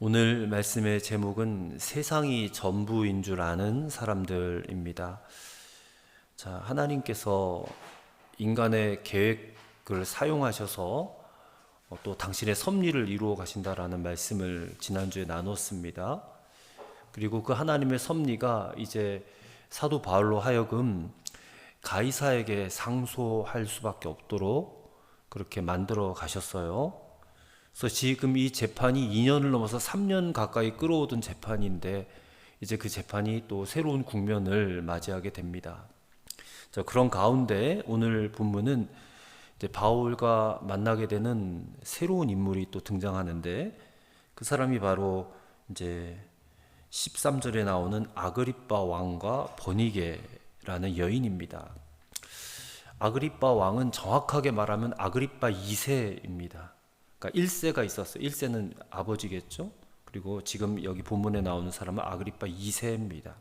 오늘 말씀의 제목은 세상이 전부인 줄 아는 사람들입니다. 자, 하나님께서 인간의 계획을 사용하셔서 또 당신의 섭리를 이루어 가신다라는 말씀을 지난주에 나눴습니다. 그리고 그 하나님의 섭리가 이제 사도 바울로 하여금 가이사에게 상소할 수밖에 없도록 그렇게 만들어 가셨어요. 그래서 지금 이 재판이 2년을 넘어서 3년 가까이 끌어오던 재판인데 이제 그 재판이 또 새로운 국면을 맞이하게 됩니다. 자, 그런 가운데 오늘 본문은 이제 바울과 만나게 되는 새로운 인물이 또 등장하는데 그 사람이 바로 이제 13절에 나오는 아그리빠 왕과 버니게라는 여인입니다. 아그리빠 왕은 정확하게 말하면 아그리빠 2세입니다. 그러니까 1세가 있었어요. 1세는 아버지겠죠. 그리고 지금 여기 본문에 나오는 사람은 아그리빠 2세입니다.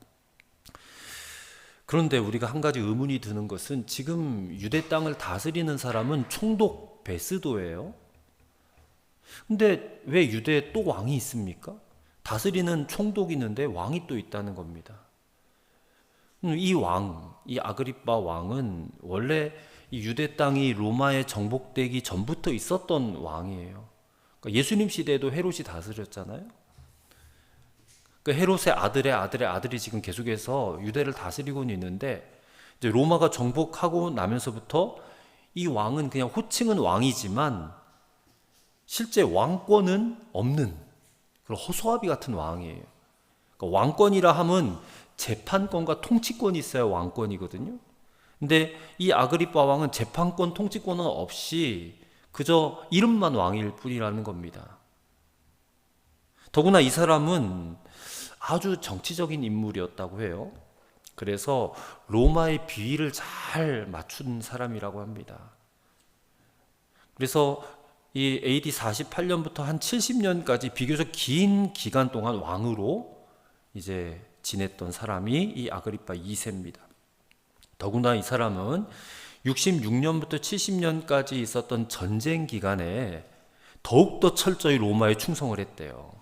그런데 우리가 한 가지 의문이 드는 것은 지금 유대 땅을 다스리는 사람은 총독 베스도예요. 근데 왜 유대에 또 왕이 있습니까? 다스리는 총독이 있는데 왕이 또 있다는 겁니다. 이 왕, 이 아그리빠 왕은 원래 이 유대 땅이 로마에 정복되기 전부터 있었던 왕이에요. 그러니까 예수님 시대에도 헤롯이 다스렸잖아요. 그러니까 헤롯의 아들의 아들이 지금 계속해서 유대를 다스리고는 있는데 이제 로마가 정복하고 나면서부터 이 왕은 그냥 호칭은 왕이지만 실제 왕권은 없는 그런 허수아비 같은 왕이에요. 그러니까 왕권이라 하면 재판권과 통치권이 있어야 왕권이거든요. 근데 이 아그리빠 왕은 재판권, 통치권은 없이 그저 이름만 왕일 뿐이라는 겁니다. 더구나 이 사람은 아주 정치적인 인물이었다고 해요. 그래서 로마의 비위를 잘 맞춘 사람이라고 합니다. 그래서 이 AD 48년부터 한 70년까지 비교적 긴 기간 동안 왕으로 이제 지냈던 사람이 이 아그리빠 2세입니다. 더구나 이 사람은 66년부터 70년까지 있었던 전쟁 기간에 더욱더 철저히 로마에 충성을 했대요.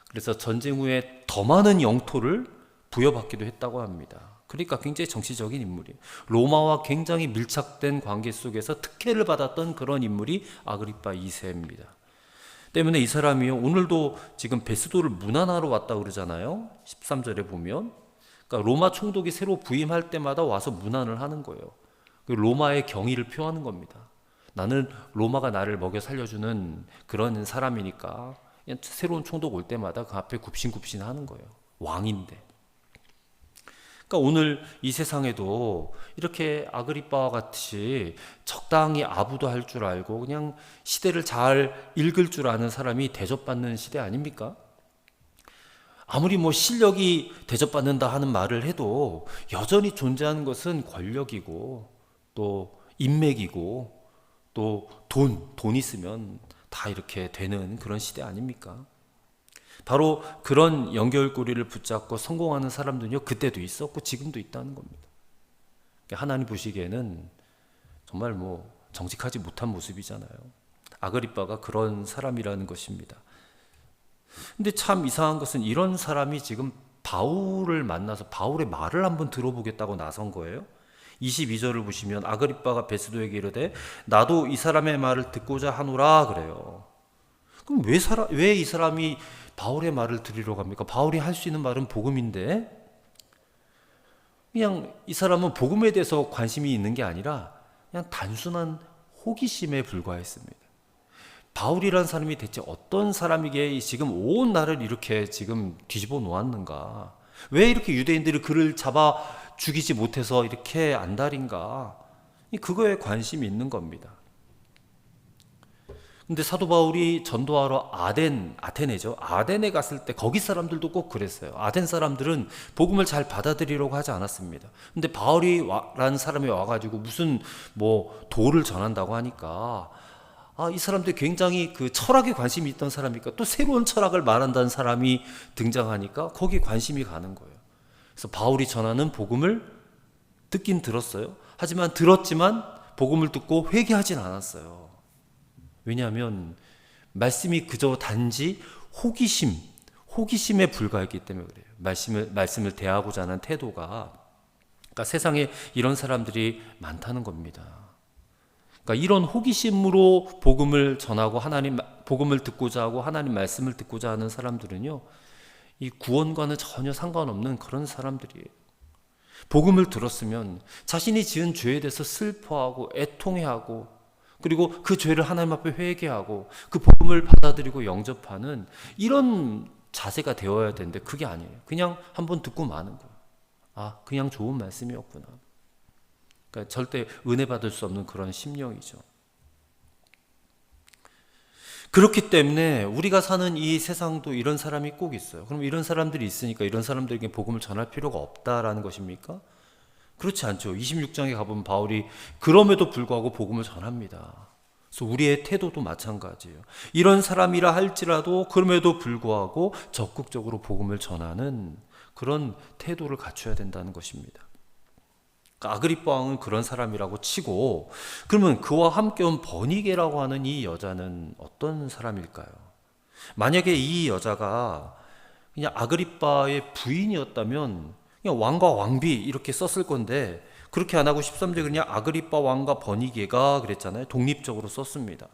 그래서 전쟁 후에 더 많은 영토를 부여받기도 했다고 합니다. 그러니까 굉장히 정치적인 인물이에요. 로마와 굉장히 밀착된 관계 속에서 특혜를 받았던 그런 인물이 아그리빠 2세입니다. 때문에 이 사람이 오늘도 지금 베스도를 문안하러 왔다 그러잖아요. 13절에 보면. 그러니까 로마 총독이 새로 부임할 때마다 와서 문안을 하는 거예요. 로마의 경의를 표하는 겁니다. 나는 로마가 나를 먹여 살려주는 그런 사람이니까 그냥 새로운 총독 올 때마다 그 앞에 굽신굽신 하는 거예요. 왕인데. 그러니까 오늘 이 세상에도 이렇게 아그리빠와 같이 적당히 아부도 할 줄 알고 그냥 시대를 잘 읽을 줄 아는 사람이 대접받는 시대 아닙니까? 아무리 뭐 실력이 대접받는다 하는 말을 해도 여전히 존재하는 것은 권력이고 또 인맥이고 또 돈 있으면 다 이렇게 되는 그런 시대 아닙니까? 바로 그런 연결고리를 붙잡고 성공하는 사람들은요, 그때도 있었고 지금도 있다는 겁니다. 하나님 보시기에는 정말 뭐 정직하지 못한 모습이잖아요. 아그리빠가 그런 사람이라는 것입니다. 근데 참 이상한 것은 이런 사람이 지금 바울을 만나서 바울의 말을 한번 들어보겠다고 나선 거예요. 22절을 보시면 아그리빠가 베스도에게 이르되 나도 이 사람의 말을 듣고자 하노라 그래요. 그럼 왜 이 사람이 바울의 말을 들으러 갑니까? 바울이 할 수 있는 말은 복음인데 그냥 이 사람은 복음에 대해서 관심이 있는 게 아니라 그냥 단순한 호기심에 불과했습니다. 바울이라는 사람이 대체 어떤 사람이기에 지금 온 나라를 이렇게 지금 뒤집어 놓았는가? 왜 이렇게 유대인들이 그를 잡아 죽이지 못해서 이렇게 안달인가? 그거에 관심이 있는 겁니다. 근데 사도 바울이 전도하러 아테네죠. 아테네 갔을 때 거기 사람들도 꼭 그랬어요. 아텐 사람들은 복음을 잘 받아들이려고 하지 않았습니다. 근데 바울이라는 사람이 와가지고 무슨 뭐 도를 전한다고 하니까 이 사람들이 굉장히 그 철학에 관심이 있던 사람이니까 또 새로운 철학을 말한다는 사람이 등장하니까 거기에 관심이 가는 거예요. 그래서 바울이 전하는 복음을 듣긴 들었어요. 하지만 들었지만 복음을 듣고 회개하진 않았어요. 왜냐하면 말씀이 그저 단지 호기심에 불과했기 때문에 그래요. 말씀을 대하고자 하는 태도가. 그러니까 세상에 이런 사람들이 많다는 겁니다. 그러니까 이런 호기심으로 복음을 전하고 복음을 듣고자 하고 하나님 말씀을 듣고자 하는 사람들은요, 이 구원과는 전혀 상관없는 그런 사람들이에요. 복음을 들었으면 자신이 지은 죄에 대해서 슬퍼하고 애통해하고, 그리고 그 죄를 하나님 앞에 회개하고 그 복음을 받아들이고 영접하는 이런 자세가 되어야 되는데 그게 아니에요. 그냥 한번 듣고 마는 거예요. 아, 그냥 좋은 말씀이었구나. 그러니까 절대 은혜 받을 수 없는 그런 심령이죠. 그렇기 때문에 우리가 사는 이 세상도 이런 사람이 꼭 있어요. 그럼 이런 사람들이 있으니까 이런 사람들에게 복음을 전할 필요가 없다라는 것입니까? 그렇지 않죠. 26장에 가보면 바울이 그럼에도 불구하고 복음을 전합니다. 그래서 우리의 태도도 마찬가지예요. 이런 사람이라 할지라도 그럼에도 불구하고 적극적으로 복음을 전하는 그런 태도를 갖춰야 된다는 것입니다. 그러니까 아그리빠 왕은 그런 사람이라고 치고, 그러면 그와 함께 온 버니게라고 하는 이 여자는 어떤 사람일까요? 만약에 이 여자가 그냥 아그리빠의 부인이었다면 그냥 왕과 왕비 이렇게 썼을 건데, 그렇게 안 하고 13절에 그냥 아그리빠 왕과 버니게가 그랬잖아요. 독립적으로 썼습니다.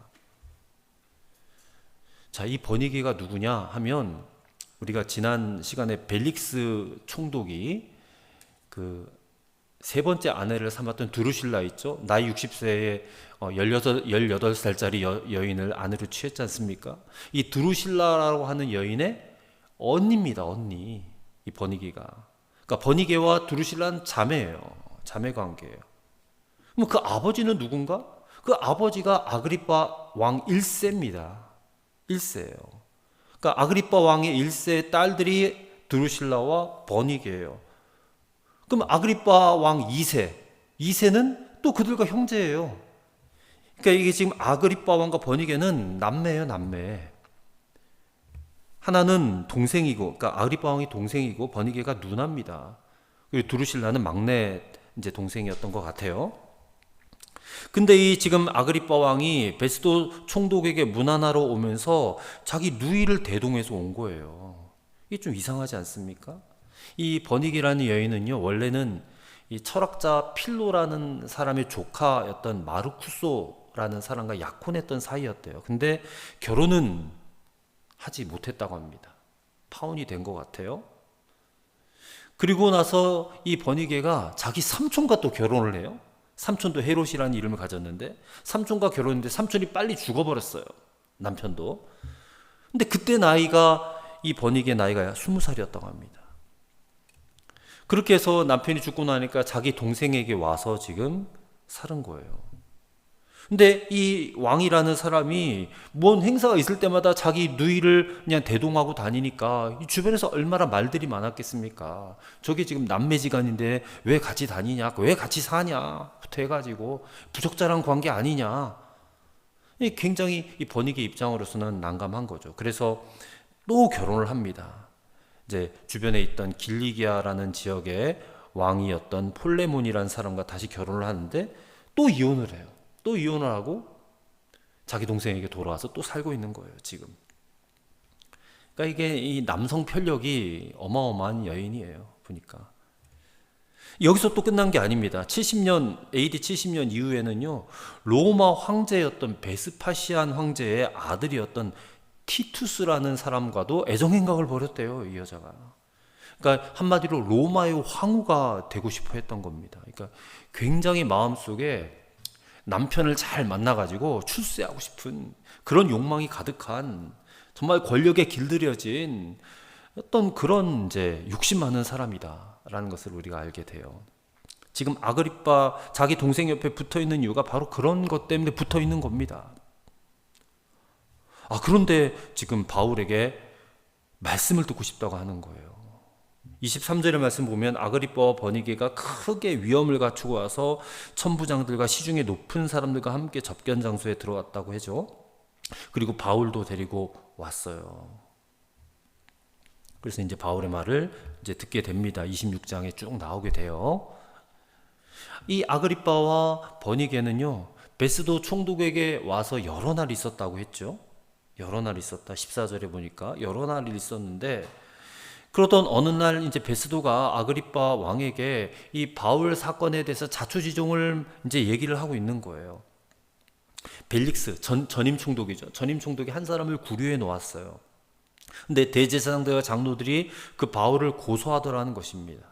자, 이 버니게가 누구냐 하면, 우리가 지난 시간에 벨릭스 총독이 그 세 번째 아내를 삼았던 드루실라 있죠. 나이 60세에 18살짜리 여인을 아내로 취했지 않습니까? 이 드루실라라고 하는 여인의 언니입니다. 언니. 이 버니게가. 그러니까 버니게와 드루실라는 자매예요. 자매 관계예요. 그럼 그 아버지는 누군가? 그 아버지가 아그리빠 왕 1세입니다. 1세예요. 그러니까 아그리빠 왕의 1세 딸들이 드루실라와 버니게예요. 그럼 아그리빠 왕 2세는 또 그들과 형제예요. 그러니까 이게 지금 아그리빠 왕과 버니게는 남매예요, 남매. 하나는 동생이고, 그러니까 아그리빠 왕이 동생이고 버니게가 누나입니다. 그리고 드루실라는 막내 이제 동생이었던 것 같아요. 근데 이 지금 아그리빠 왕이 베스도 총독에게 문안하러 오면서 자기 누이를 대동해서 온 거예요. 이게 좀 이상하지 않습니까? 이 버니게라는 여인은요, 원래는 이 철학자 필로라는 사람의 조카였던 마르쿠소라는 사람과 약혼했던 사이였대요. 근데 결혼은 하지 못했다고 합니다. 파혼이 된 것 같아요. 그리고 나서 이 버니게가 자기 삼촌과 또 결혼을 해요. 삼촌도 헤롯이라는 이름을 가졌는데 삼촌과 결혼했는데 삼촌이 빨리 죽어버렸어요. 남편도. 근데 그때 나이가, 이 버니게 나이가 20살이었다고 합니다. 그렇게 해서 남편이 죽고 나니까 자기 동생에게 와서 지금 살은 거예요. 근데 이 왕이라는 사람이 뭔 행사가 있을 때마다 자기 누이를 그냥 대동하고 다니니까 이 주변에서 얼마나 말들이 많았겠습니까? 저게 지금 남매지간인데 왜 같이 다니냐, 왜 같이 사냐부터 해가지고 부적절한 관계 아니냐. 굉장히 이 버니게 입장으로서는 난감한 거죠. 그래서 또 결혼을 합니다. 이제 주변에 있던 길리기아라는 지역의 왕이었던 폴레몬이라는 사람과 다시 결혼을 하는데 또 이혼을 해요. 또 이혼을 하고 자기 동생에게 돌아와서 또 살고 있는 거예요, 지금. 그러니까 이게 이 남성 편력이 어마어마한 여인이에요, 보니까. 여기서 또 끝난 게 아닙니다. AD 70년 이후에는요, 로마 황제였던 베스파시안 황제의 아들이었던 티투스라는 사람과도 애정행각을 벌였대요, 이 여자가. 그러니까 한마디로 로마의 황후가 되고 싶어 했던 겁니다. 그러니까 굉장히 마음속에 남편을 잘 만나가지고 출세하고 싶은 그런 욕망이 가득한, 정말 권력에 길들여진 어떤 그런 이제 욕심 많은 사람이다라는 것을 우리가 알게 돼요. 지금 아그리빠 자기 동생 옆에 붙어 있는 이유가 바로 그런 것 때문에 붙어 있는 겁니다. 그런데 지금 바울에게 말씀을 듣고 싶다고 하는 거예요. 23절의 말씀 보면 아그리빠와 버니게가 크게 위험을 갖추고 와서 천부장들과 시중에 높은 사람들과 함께 접견 장소에 들어왔다고 하죠. 그리고 바울도 데리고 왔어요. 그래서 이제 바울의 말을 이제 듣게 됩니다. 26장에 쭉 나오게 돼요. 이 아그리빠와 버니게는요, 베스도 총독에게 와서 여러 날 있었다고 했죠. 여러 날 있었다. 14절에 보니까 여러 날 있었는데, 그러던 어느 날 이제 베스도가 아그리빠 왕에게 이 바울 사건에 대해서 자초지종을 이제 얘기를 하고 있는 거예요. 벨릭스 전임 총독이죠. 전임 총독이 한 사람을 구류해 놓았어요. 근데 대제사장들과 장로들이 그 바울을 고소하더라는 것입니다.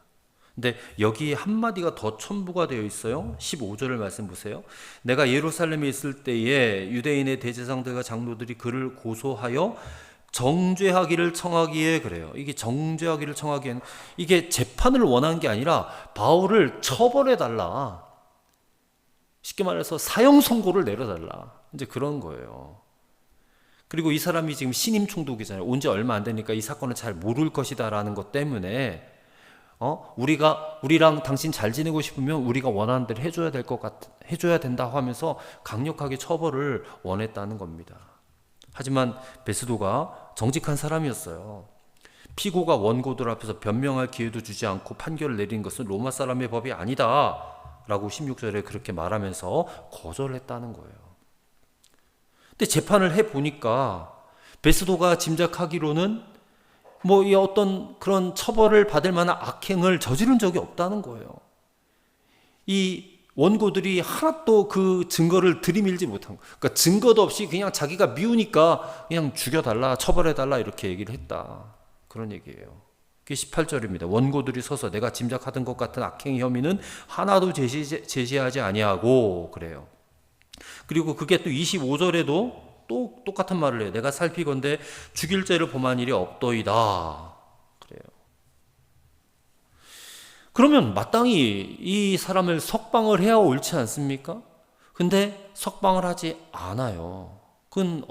근데 여기 한마디가 더 첨부가 되어 있어요. 15절을 말씀 보세요. 내가 예루살렘에 있을 때에 유대인의 대제사장들과 장로들이 그를 고소하여 정죄하기를 청하기에, 그래요. 이게 정죄하기를 청하기에는 이게 재판을 원한 게 아니라 바울을 처벌해 달라. 쉽게 말해서 사형 선고를 내려달라. 이제 그런 거예요. 그리고 이 사람이 지금 신임 총독이잖아요. 온 지 얼마 안 되니까 이 사건을 잘 모를 것이다라는 것 때문에 우리랑 당신 잘 지내고 싶으면 우리가 원하는 대로 해줘야 된다 하면서 강력하게 처벌을 원했다는 겁니다. 하지만 베스도가 정직한 사람이었어요. 피고가 원고들 앞에서 변명할 기회도 주지 않고 판결을 내린 것은 로마 사람의 법이 아니다 라고 16절에 그렇게 말하면서 거절했다는 거예요. 근데 재판을 해보니까 베스도가 짐작하기로는 이 어떤 그런 처벌을 받을 만한 악행을 저지른 적이 없다는 거예요. 이 원고들이 하나도 그 증거를 들이밀지 못한 거예요. 그러니까 증거도 없이 그냥 자기가 미우니까 그냥 죽여달라, 처벌해달라 이렇게 얘기를 했다. 그런 얘기예요. 그게 18절입니다. 원고들이 서서 내가 짐작하던 것 같은 악행 혐의는 하나도 제시하지 아니하고, 그래요. 그리고 그게 또 25절에도 또 똑같은 말을 해요. 내가 살피건대 죽일 죄를 범한 일이 없도이다. 그래요. 그러면 마땅히 이 사람을 석방을 해야 옳지 않습니까? 근데 석방을 하지 않아요. 그건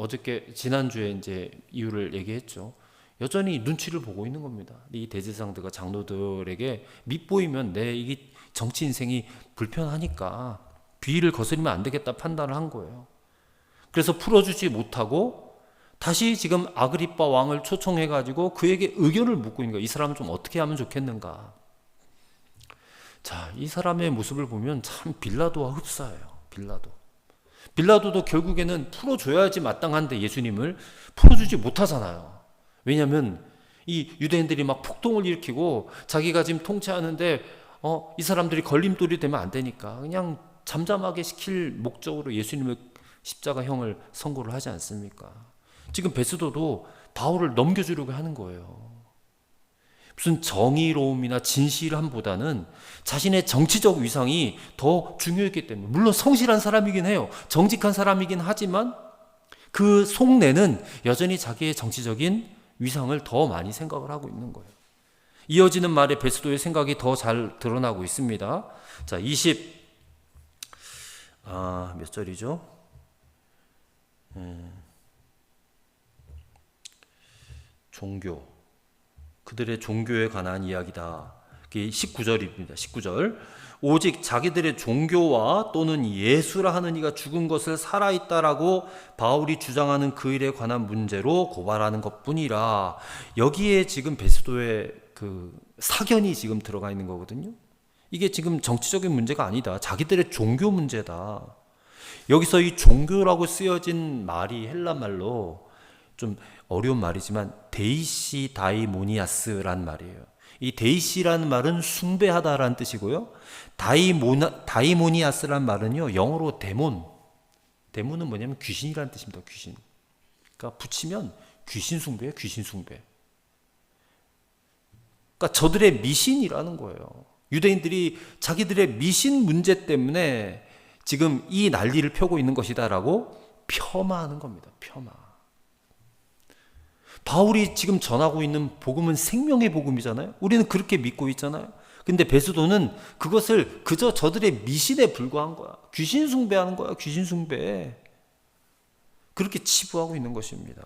지난주에 이제 이유를 얘기했죠. 여전히 눈치를 보고 있는 겁니다. 이 대제사장들과 장로들에게 밉보이면 이게 정치 인생이 불편하니까 비위를 거스르면 안 되겠다 판단을 한 거예요. 그래서 풀어주지 못하고 다시 지금 아그리빠 왕을 초청해가지고 그에게 의견을 묻고 있는 거예요. 이 사람을 좀 어떻게 하면 좋겠는가. 자, 이 사람의 모습을 보면 참 빌라도와 흡사해요. 빌라도도 결국에는 풀어줘야지 마땅한데 예수님을 풀어주지 못하잖아요. 왜냐하면 이 유대인들이 막 폭동을 일으키고 자기가 지금 통치하는데 이 사람들이 걸림돌이 되면 안 되니까 그냥 잠잠하게 시킬 목적으로 예수님을 십자가형을 선고를 하지 않습니까? 지금 베스도도 바울을 넘겨주려고 하는 거예요. 무슨 정의로움이나 진실함보다는 자신의 정치적 위상이 더 중요했기 때문에, 물론 성실한 사람이긴 해요. 정직한 사람이긴 하지만 그 속내는 여전히 자기의 정치적인 위상을 더 많이 생각을 하고 있는 거예요. 이어지는 말에 베스도의 생각이 더 잘 드러나고 있습니다. 자, 몇 절이죠? 종교, 그들의 종교에 관한 이야기다. 그게 19절입니다. 19절. 오직 자기들의 종교와 또는 예수라 하는 이가 죽은 것을 살아있다라고 바울이 주장하는 그 일에 관한 문제로 고발하는 것뿐이라. 여기에 지금 베스도의 그 사견이 지금 들어가 있는 거거든요. 이게 지금 정치적인 문제가 아니다. 자기들의 종교 문제다. 여기서 이 종교라고 쓰여진 말이 헬라 말로 좀 어려운 말이지만 데이시 다이모니아스란 말이에요. 이 데이시라는 말은 숭배하다라는 뜻이고요. 다이모니아스란 말은요, 영어로 데몬은 뭐냐면 귀신이라는 뜻입니다. 귀신. 그러니까 붙이면 귀신 숭배예요. 귀신 숭배. 그러니까 저들의 미신이라는 거예요. 유대인들이 자기들의 미신 문제 때문에 지금 이 난리를 펴고 있는 것이다라고 폄하하는 겁니다. 폄하. 바울이 지금 전하고 있는 복음은 생명의 복음이잖아요. 우리는 그렇게 믿고 있잖아요. 근데 베스도는 그것을 그저 저들의 미신에 불과한 거야. 귀신 숭배하는 거야. 귀신 숭배. 그렇게 치부하고 있는 것입니다.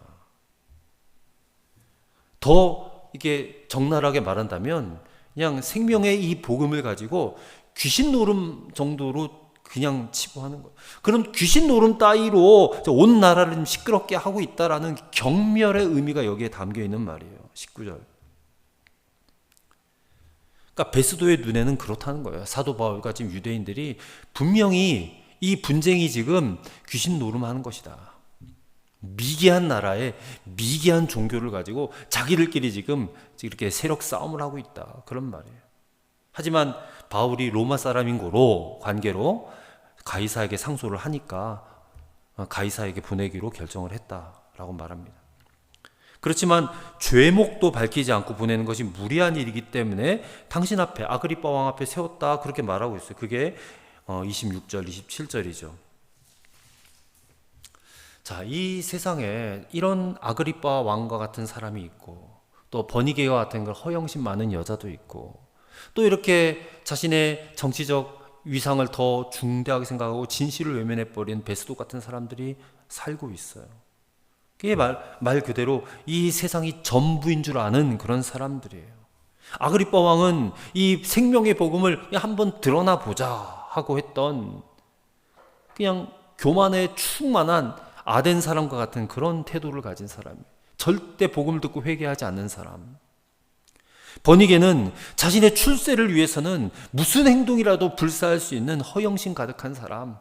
더 이게 적나라하게 말한다면 그냥 생명의 이 복음을 가지고 귀신 노름 정도로 그냥 치부하는 거예요. 그럼 귀신 노름 따위로 온 나라를 시끄럽게 하고 있다라는 경멸의 의미가 여기에 담겨 있는 말이에요. 19절. 그러니까 베스도의 눈에는 그렇다는 거예요. 사도 바울과 지금 유대인들이 분명히 이 분쟁이 지금 귀신 노름하는 것이다. 미개한 나라에 미개한 종교를 가지고 자기들끼리 지금 이렇게 세력 싸움을 하고 있다, 그런 말이에요. 하지만 바울이 로마 사람인 거로 관계로 가이사에게 상소를 하니까 가이사에게 보내기로 결정을 했다라고 말합니다. 그렇지만 죄목도 밝히지 않고 보내는 것이 무리한 일이기 때문에 당신 앞에, 아그리빠 왕 앞에 세웠다, 그렇게 말하고 있어요. 그게 26절 27절이죠. 자, 이 세상에 이런 아그리빠 왕과 같은 사람이 있고, 또 버니게와 같은 걸 허영심 많은 여자도 있고, 또 이렇게 자신의 정치적 위상을 더 중대하게 생각하고 진실을 외면해버린 베스도 같은 사람들이 살고 있어요. 그게 말 그대로 이 세상이 전부인 줄 아는 그런 사람들이에요. 아그리빠 왕은 이 생명의 복음을 한번 드러나 보자 하고 했던, 그냥 교만에 충만한 아덴 사람과 같은 그런 태도를 가진 사람이에요. 절대 복음을 듣고 회개하지 않는 사람. 버니게는 자신의 출세를 위해서는 무슨 행동이라도 불사할 수 있는 허영심 가득한 사람.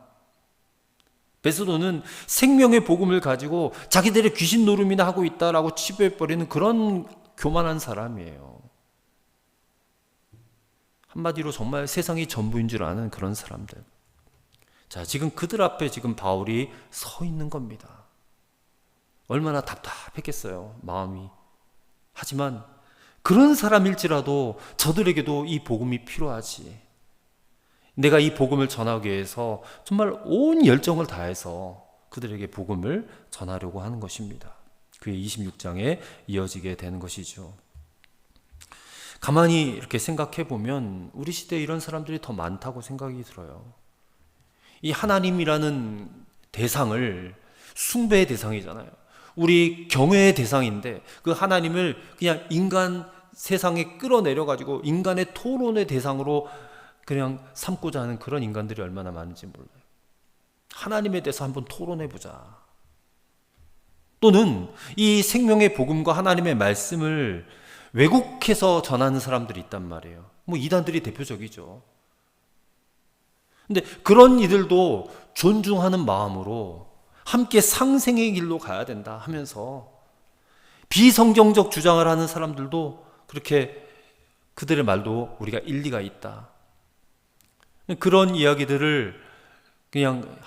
베스도는 생명의 복음을 가지고 자기들의 귀신 노름이나 하고 있다라고 치부해버리는 그런 교만한 사람이에요. 한마디로 정말 세상이 전부인 줄 아는 그런 사람들. 자, 지금 그들 앞에 지금 바울이 서 있는 겁니다. 얼마나 답답했겠어요, 마음이. 하지만 그런 사람일지라도 저들에게도 이 복음이 필요하지. 내가 이 복음을 전하기 위해서 정말 온 열정을 다해서 그들에게 복음을 전하려고 하는 것입니다. 그의 26장에 이어지게 되는 것이죠. 가만히 이렇게 생각해 보면 우리 시대에 이런 사람들이 더 많다고 생각이 들어요. 이 하나님이라는 대상을, 숭배의 대상이잖아요. 우리 경외의 대상인데 그 하나님을 그냥 인간 세상에 끌어내려가지고 인간의 토론의 대상으로 그냥 삼고자 하는 그런 인간들이 얼마나 많은지 몰라요. 하나님에 대해서 한번 토론해보자. 또는 이 생명의 복음과 하나님의 말씀을 왜곡해서 전하는 사람들이 있단 말이에요. 뭐 이단들이 대표적이죠. 근데 그런 이들도 존중하는 마음으로 함께 상생의 길로 가야 된다 하면서 비성경적 주장을 하는 사람들도 그렇게 그들의 말도 우리가 일리가 있다. 그런 이야기들을 그냥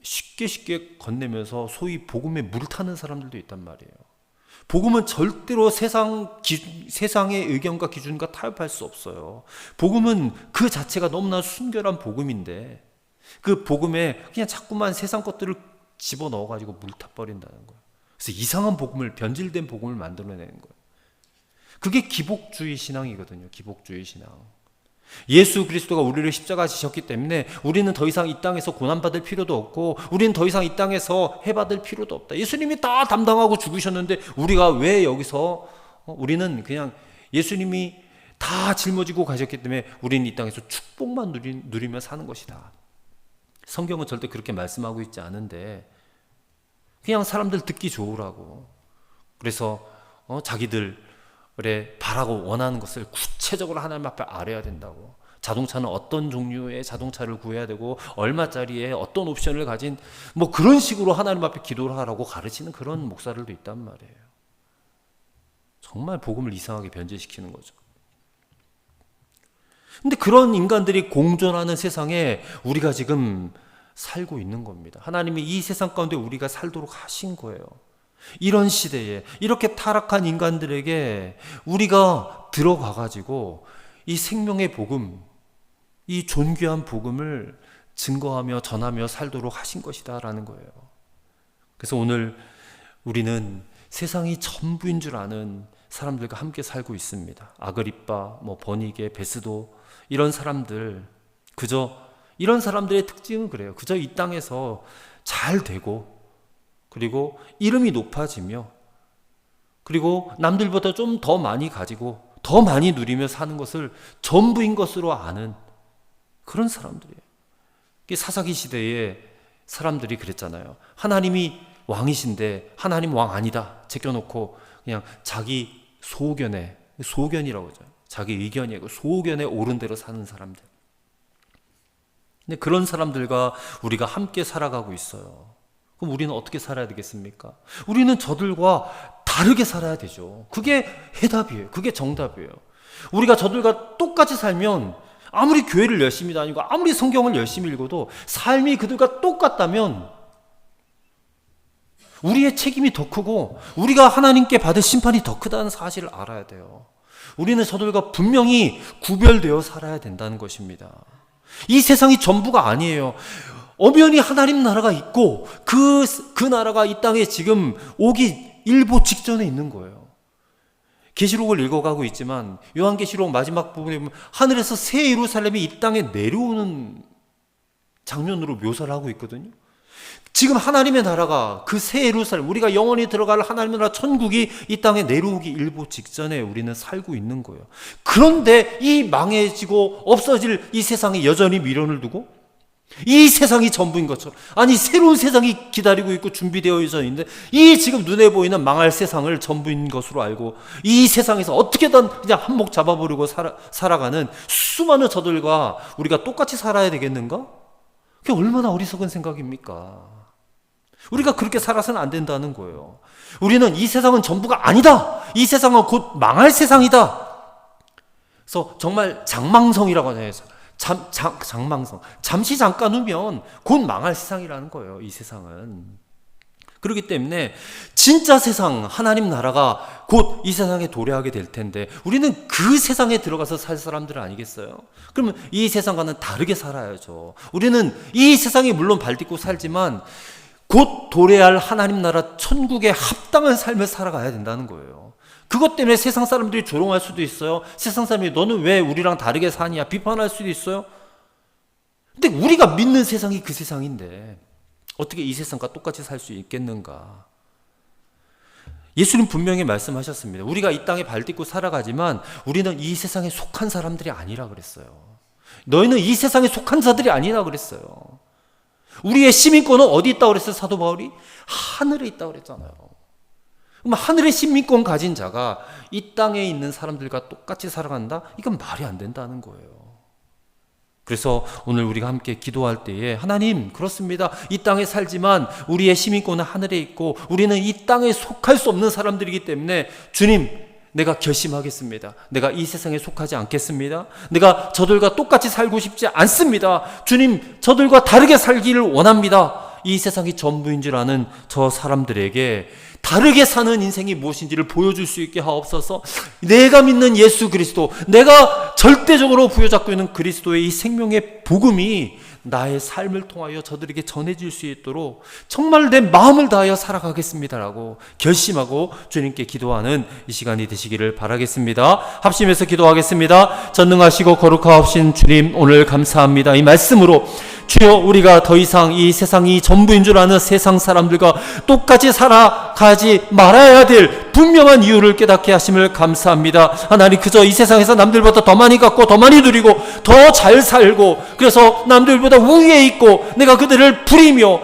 쉽게 건네면서 소위 복음에 물 타는 사람들도 있단 말이에요. 복음은 절대로 세상의 의견과 기준과 타협할 수 없어요. 복음은 그 자체가 너무나 순결한 복음인데 그 복음에 그냥 자꾸만 세상 것들을 집어넣어가지고 물 타버린다는 거예요. 그래서 이상한 복음을, 변질된 복음을 만들어내는 거예요. 그게 기복주의 신앙이거든요. 기복주의 신앙. 예수 그리스도가 우리를 십자가 지셨기 때문에 우리는 더 이상 이 땅에서 고난받을 필요도 없고 우리는 더 이상 이 땅에서 해받을 필요도 없다. 예수님이 다 담당하고 죽으셨는데 우리가 왜 여기서 우리는 그냥 예수님이 다 짊어지고 가셨기 때문에 우리는 이 땅에서 축복만 누리며 사는 것이다. 성경은 절대 그렇게 말씀하고 있지 않은데 그냥 사람들 듣기 좋으라고, 그래서 자기들 바라고 원하는 것을 구체적으로 하나님 앞에 아뢰야 된다고. 자동차는 어떤 종류의 자동차를 구해야 되고 얼마짜리에 어떤 옵션을 가진 뭐 그런 식으로 하나님 앞에 기도를 하라고 가르치는 그런 목사들도 있단 말이에요. 정말 복음을 이상하게 변질시키는 거죠. 근데 그런 인간들이 공존하는 세상에 우리가 지금 살고 있는 겁니다. 하나님이 이 세상 가운데 우리가 살도록 하신 거예요. 이런 시대에 이렇게 타락한 인간들에게 우리가 들어가가지고 이 생명의 복음, 이 존귀한 복음을 증거하며 전하며 살도록 하신 것이다라는 거예요. 그래서 오늘 우리는 세상이 전부인 줄 아는 사람들과 함께 살고 있습니다. 아그리빠, 버니게, 베스도, 이런 사람들, 그저 이런 사람들의 특징은 그래요. 그저 이 땅에서 잘 되고 그리고 이름이 높아지며 그리고 남들보다 좀 더 많이 가지고 더 많이 누리며 사는 것을 전부인 것으로 아는 그런 사람들이에요. 사사기 시대에 사람들이 그랬잖아요. 하나님이 왕이신데 하나님 왕 아니다 제껴놓고 그냥 자기 소견이라고 하죠. 자기 의견이고 소견에 옳은 대로 사는 사람들. 근데 그런 사람들과 우리가 함께 살아가고 있어요. 그럼 우리는 어떻게 살아야 되겠습니까? 우리는 저들과 다르게 살아야 되죠. 그게 해답이에요. 그게 정답이에요. 우리가 저들과 똑같이 살면 아무리 교회를 열심히 다니고 아무리 성경을 열심히 읽어도 삶이 그들과 똑같다면 우리의 책임이 더 크고 우리가 하나님께 받을 심판이 더 크다는 사실을 알아야 돼요. 우리는 저들과 분명히 구별되어 살아야 된다는 것입니다. 이 세상이 전부가 아니에요. 엄연히 하나님 나라가 있고 그 나라가 이 땅에 지금 오기 일보 직전에 있는 거예요. 계시록을 읽어가고 있지만 요한계시록 마지막 부분에 보면 하늘에서 새 예루살렘이 이 땅에 내려오는 장면으로 묘사를 하고 있거든요. 지금 하나님의 나라가 그 새 예루살렘, 우리가 영원히 들어갈 하나님의 나라 천국이 이 땅에 내려오기 일보 직전에 우리는 살고 있는 거예요. 그런데 이 망해지고 없어질 이 세상에 여전히 미련을 두고 이 세상이 전부인 것처럼, 아니 새로운 세상이 기다리고 있고 준비되어 있는데 이 지금 눈에 보이는 망할 세상을 전부인 것으로 알고 이 세상에서 어떻게든 그냥 한몫 잡아버리고 살아가는 수많은 저들과 우리가 똑같이 살아야 되겠는가? 그게 얼마나 어리석은 생각입니까? 우리가 그렇게 살아서는 안 된다는 거예요. 우리는 이 세상은 전부가 아니다. 이 세상은 곧 망할 세상이다. 그래서 정말 장망성이라고 하잖아요. 장망성. 잠시 잠깐 후면 곧 망할 세상이라는 거예요. 이 세상은. 그렇기 때문에 진짜 세상, 하나님 나라가 곧 이 세상에 도래하게 될 텐데 우리는 그 세상에 들어가서 살 사람들 아니겠어요? 그러면 이 세상과는 다르게 살아야죠. 우리는 이 세상에 물론 발딛고 살지만 곧 도래할 하나님 나라 천국에 합당한 삶을 살아가야 된다는 거예요. 그것 때문에 세상 사람들이 조롱할 수도 있어요. 세상 사람이 너는 왜 우리랑 다르게 사냐 비판할 수도 있어요. 근데 우리가 믿는 세상이 그 세상인데 어떻게 이 세상과 똑같이 살 수 있겠는가? 예수님 분명히 말씀하셨습니다. 우리가 이 땅에 발딛고 살아가지만 우리는 이 세상에 속한 사람들이 아니라 그랬어요. 너희는 이 세상에 속한 자들이 아니라 그랬어요. 우리의 시민권은 어디 있다고 그랬어요? 사도 바울이? 하늘에 있다고 그랬잖아요. 그럼 하늘의 시민권 가진 자가 이 땅에 있는 사람들과 똑같이 살아간다? 이건 말이 안 된다는 거예요. 그래서 오늘 우리가 함께 기도할 때에 하나님, 그렇습니다. 이 땅에 살지만 우리의 시민권은 하늘에 있고 우리는 이 땅에 속할 수 없는 사람들이기 때문에 주님, 내가 결심하겠습니다. 내가 이 세상에 속하지 않겠습니다. 내가 저들과 똑같이 살고 싶지 않습니다. 주님, 저들과 다르게 살기를 원합니다. 이 세상이 전부인 줄 아는 저 사람들에게 다르게 사는 인생이 무엇인지를 보여줄 수 있게 하옵소서. 내가 믿는 예수 그리스도, 내가 절대적으로 부여잡고 있는 그리스도의 이 생명의 복음이 나의 삶을 통하여 저들에게 전해질 수 있도록 정말 내 마음을 다하여 살아가겠습니다라고 결심하고 주님께 기도하는 이 시간이 되시기를 바라겠습니다. 합심해서 기도하겠습니다. 전능하시고 거룩하옵신 주님, 오늘 감사합니다. 이 말씀으로 주여, 우리가 더 이상 이 세상이 전부인 줄 아는 세상 사람들과 똑같이 살아가지 말아야 될 분명한 이유를 깨닫게 하심을 감사합니다. 하나님, 그저 이 세상에서 남들보다 더 많이 갖고 더 많이 누리고 더 잘 살고 그래서 남들보다 우위에 있고 내가 그들을 부리며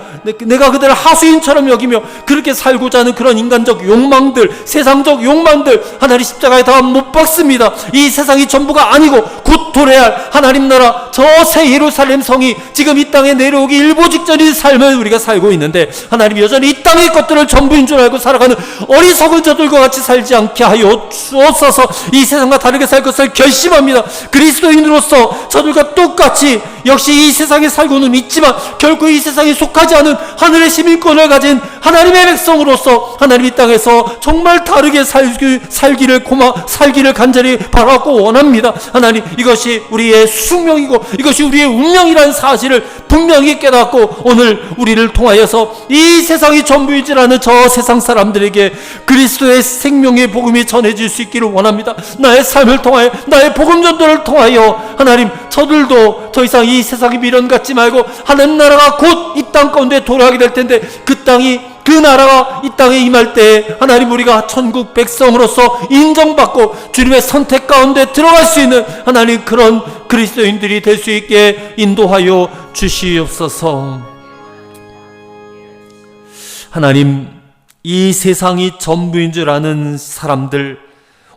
내가 그들을 하수인처럼 여기며 그렇게 살고자 하는 그런 인간적 욕망들, 세상적 욕망들 하나님 십자가에 다 못 박습니다. 이 세상이 전부가 아니고 곧 도래할 하나님 나라 저 새 예루살렘 성이 지금 이 땅에 내려오기 일보 직전인 삶을 우리가 살고 있는데 하나님, 여전히 이 땅의 것들을 전부인 줄 알고 살아가는 어리석은 저들과 같이 살지 않게 하여 주옵소서. 이 세상과 다르게 살 것을 결심합니다. 그리스도인으로서 저들과 똑같이 역시 이 세상에 살고는 있지만 결코 이 세상에 속하지 않은 하늘의 시민권을 가진 하나님의 백성으로서 하나님 이 땅에서 정말 다르게 살기를 간절히 바라고 원합니다. 하나님, 이것이 우리의 숙명이고 이것이 우리의 운명이라는 사실을 분명히 깨닫고 오늘 우리를 통하여서 이 세상이 전부이지라는 저 세상 사람들에게 그리스도의 생명의 복음이 전해질 수 있기를 원합니다. 나의 삶을 통하여, 나의 복음 전도를 통하여 하나님, 저들도 더 이상 이 세상에 미련 갖지 말고 하나님 나라가 곧 이 땅 가운데 도래하게 될 텐데 그 나라가 이 땅에 임할 때 하나님, 우리가 천국 백성으로서 인정받고 주님의 선택 가운데 들어갈 수 있는 하나님, 그런 그리스도인들이 될 수 있게 인도하여 주시옵소서. 하나님, 이 세상이 전부인 줄 아는 사람들,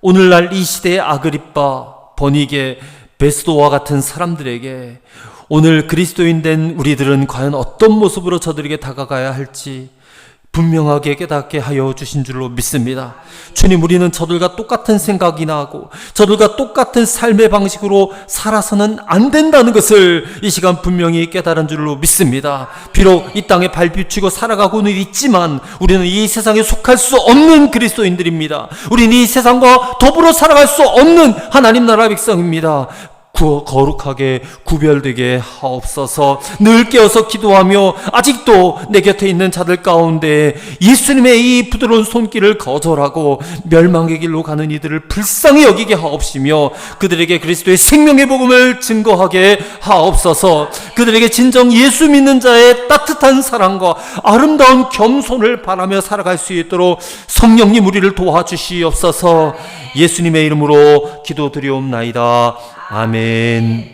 오늘날 이 시대의 아그리빠, 버니게, 베스도와 같은 사람들에게 오늘 그리스도인 된 우리들은 과연 어떤 모습으로 저들에게 다가가야 할지 분명하게 깨닫게 하여 주신 줄로 믿습니다. 주님, 우리는 저들과 똑같은 생각이나 하고 저들과 똑같은 삶의 방식으로 살아서는 안 된다는 것을 이 시간 분명히 깨달은 줄로 믿습니다. 비록 이 땅에 발비추고 살아가고는 있지만 우리는 이 세상에 속할 수 없는 그리스도인들입니다. 우리는 이 세상과 더불어 살아갈 수 없는 하나님 나라 백성입니다. 거룩하게 구별되게 하옵소서. 늘 깨어서 기도하며 아직도 내 곁에 있는 자들 가운데 예수님의 이 부드러운 손길을 거절하고 멸망의 길로 가는 이들을 불쌍히 여기게 하옵시며 그들에게 그리스도의 생명의 복음을 증거하게 하옵소서. 그들에게 진정 예수 믿는 자의 따뜻한 사랑과 아름다운 겸손을 바라며 살아갈 수 있도록 성령님 우리를 도와주시옵소서. 예수님의 이름으로 기도드리옵나이다. 아멘.